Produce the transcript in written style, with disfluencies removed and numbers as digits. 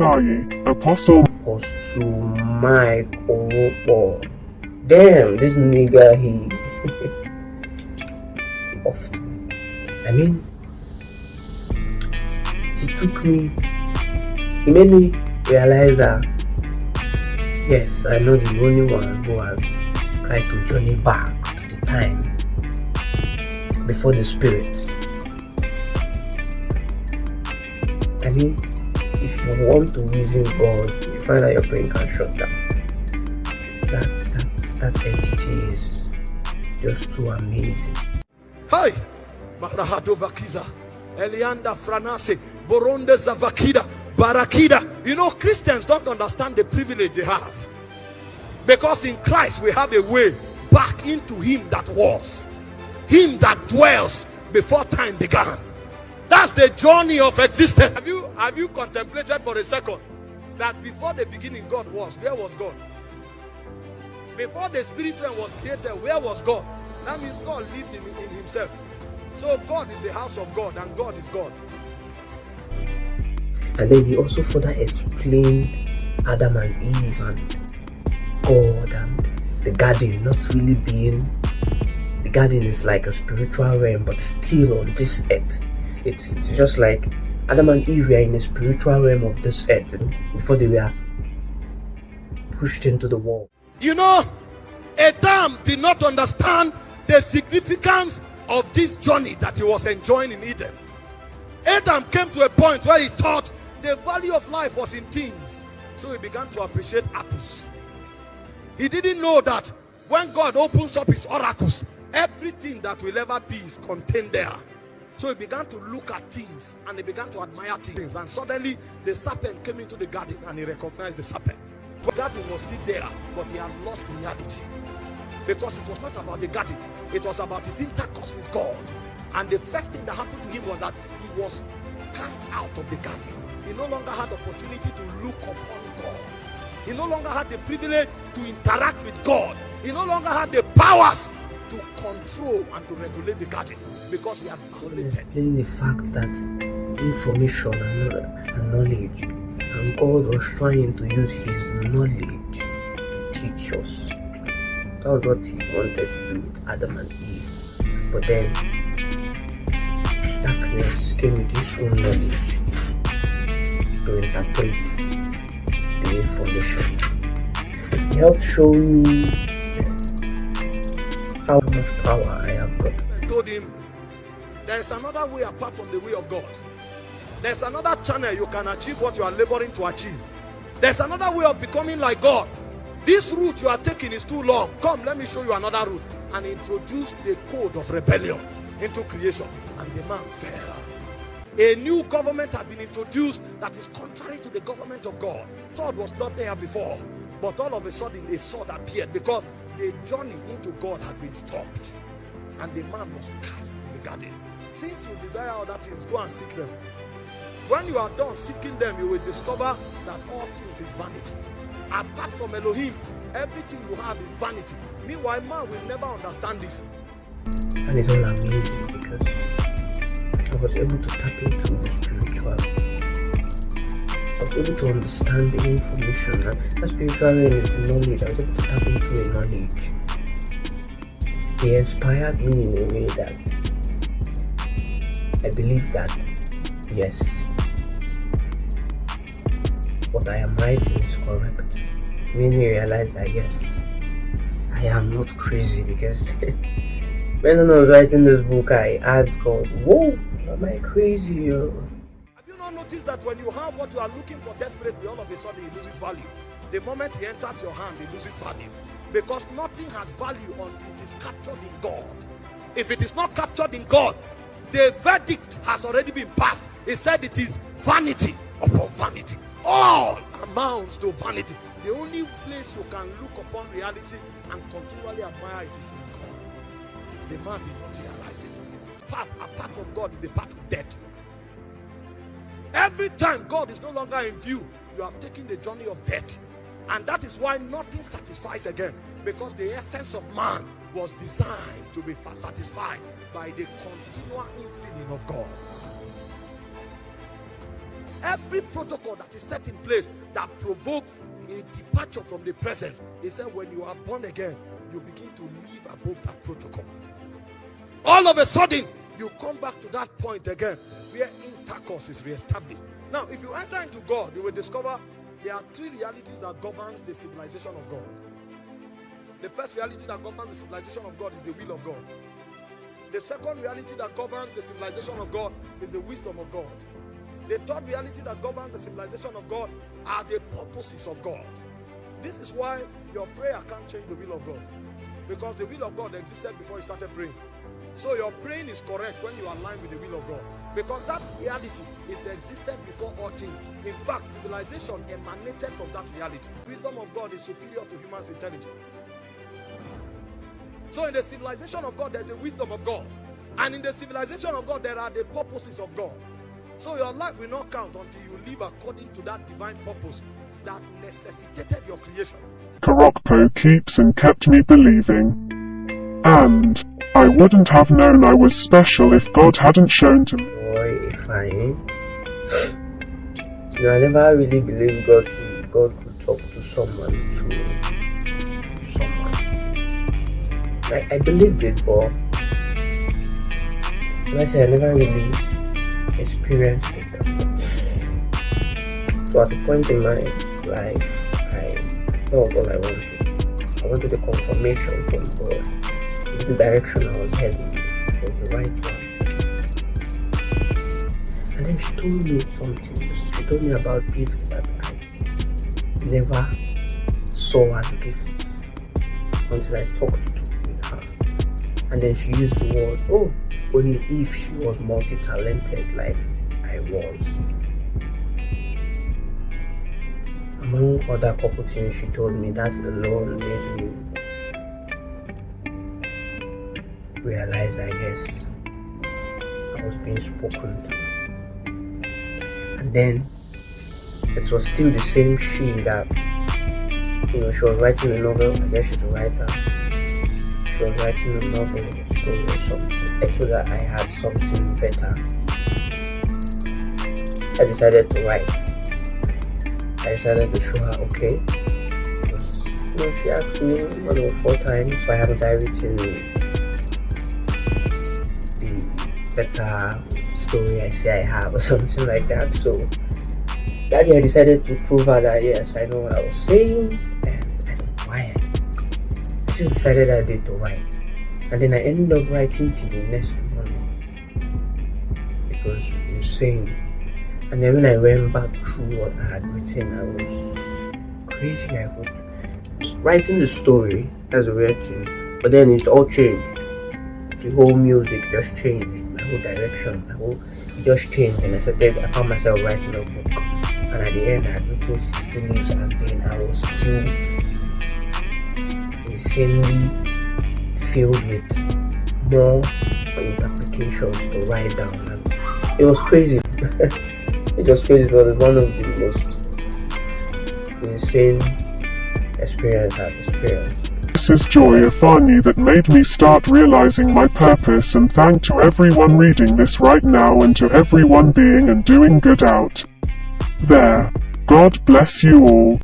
Osayi, Apostle Orokpo. Damn, this nigga, he offed me. I mean, he made me realize that, yes, I know the only one who has tried to journey back to the time before the Spirit. I mean, if you want to reason God, you find that your brain can shut down. That entity is just too amazing. Hi, Marahado Vakiza, Elianda Franase, Boronde Zavakida, Barakida. You know, Christians don't understand the privilege they have. Because in Christ we have a way back into Him that was, Him that dwells before time began. That's the journey of existence. Have you contemplated for a second that before the beginning God was? Where was God? Before the spirit realm was created, where was God? That means God lived in Himself. So God is the house of God and God is God. And then He also further explained Adam and Eve and God and the garden not really being, the garden is like a spiritual realm but still on this earth. It's just like Adam and Eve were in the spiritual realm of this earth before they were pushed into the wall. You know, Adam did not understand the significance of this journey that he was enjoying in Eden. Adam came to a point where he thought the value of life was in things. So he began to appreciate apples. He didn't know that when God opens up His oracles, everything that will ever be is contained there. So he began to look at things and he began to admire things. And suddenly the serpent came into the garden and he recognized the serpent. The garden was still there, but he had lost reality. Because it was not about the garden, it was about his intercourse with God. And the first thing that happened to him was that he was cast out of the garden. He no longer had the opportunity to look upon God. He no longer had the privilege to interact with God. He no longer had the powers to control and to regulate the garden because he had violated. In the fact that information and knowledge, and God was trying to use His knowledge to teach us. That was what He wanted to do with Adam and Eve. But then darkness came with His own knowledge to interpret the information. He helped show me how much power I have got. I told him, there is another way apart from the way of God. There's another channel you can achieve what you are laboring to achieve. There's another way of becoming like God. This route you are taking is too long. Come, let me show you another route. And introduce the code of rebellion into creation. And the man fell. A new government had been introduced that is contrary to the government of God. Thought was not there before. But all of a sudden a sword appeared because the journey into God had been stopped. And the man was cast from the garden. Since you desire other things, go and seek them. When you are done seeking them, you will discover that all things is vanity. Apart from Elohim, everything you have is vanity. Meanwhile, man will never understand this. And it's all amazing because I was able to tap into the spiritual. I was able to understand the information. And the spiritual realm is the knowledge. I was able to tap into the knowledge. He inspired me in a way that I believe that, yes, what I am writing is correct. Made me realize that, yes, I am not crazy because when I was writing this book, I asked God, whoa, am I crazy? Yo? Have you not noticed that when you have what you are looking for desperately, all of a sudden it loses value? The moment it enters your hand, it loses value. Because nothing has value until it is captured in God. If it is not captured in God, the verdict has already been passed. It said it is vanity upon vanity. All amounts to vanity. The only place you can look upon reality and continually admire it is in God. The man did not realize it. Apart from God is the path of death. Every time God is no longer in view, you have taken the journey of death. And that is why nothing satisfies again. Because the essence of man was designed to be satisfied by the continual infilling of God. every protocol that is set in place that provoked a departure from the presence, he said, when you are born again, you begin to live above that protocol. All of a sudden, you come back to that point again where intercourse is reestablished. Now, if you enter into God, you will discover there are three realities that governs the civilization of God. The first reality that governs the civilization of God is the will of God. The second reality that governs the civilization of God is the wisdom of God. The third reality that governs the civilization of God are the purposes of God. This is why your prayer can't change the will of God, because the will of God existed before you started praying. So your praying is correct when you align with the will of God, because that reality, it existed before all things. In fact, civilization emanated from that reality. Wisdom of God is superior to human's intelligence. So in the civilization of God, there's the wisdom of God. And in the civilization of God, there are the purposes of God. So your life will not count until you live according to that divine purpose that necessitated your creation. Orokpo keeps and kept me believing. And I wouldn't have known I was special if God hadn't shown to me. Boy, fine. I never really believed God could talk to someone. I believed it, but like I said, I never really experienced it. So at a point in my life, that was all I wanted. I wanted a confirmation from God if the direction I was heading was the right one. And then she told me something. She told me about gifts that I never saw as gifts until I talked to her. And then she used the word, only if she was multi-talented like I was. Among other couple things she told me, that alone made me realize that yes, I was being spoken to. And then it was still the same she that, she was writing a novel. I guess she's a writer. She was writing a novel, a story or something. I told her I had something better. I decided to write. I decided to show her, okay. She asked me 1 or 4 times why haven't I written the better story I say I have or something like that. So that day I decided to prove her that yes, I know what I was saying and I don't know why. I just decided that day to write. And then I ended up writing till the next morning. It was insane. And then when I went back through what I had written, I was crazy. I was writing the story, that's a weird thing, but then it all changed. The whole music just changed, my whole direction, it just changed, and I found myself writing a book. And at the end, I had written 60 leaves, and then I was still insanely filled with more interpretations to write down. And it was crazy. It was crazy. It was one of the most insane experience I've experienced. This is joy Afani that made me start realizing my purpose, and thank to everyone reading this right now and to everyone being and doing good out there. God bless you all.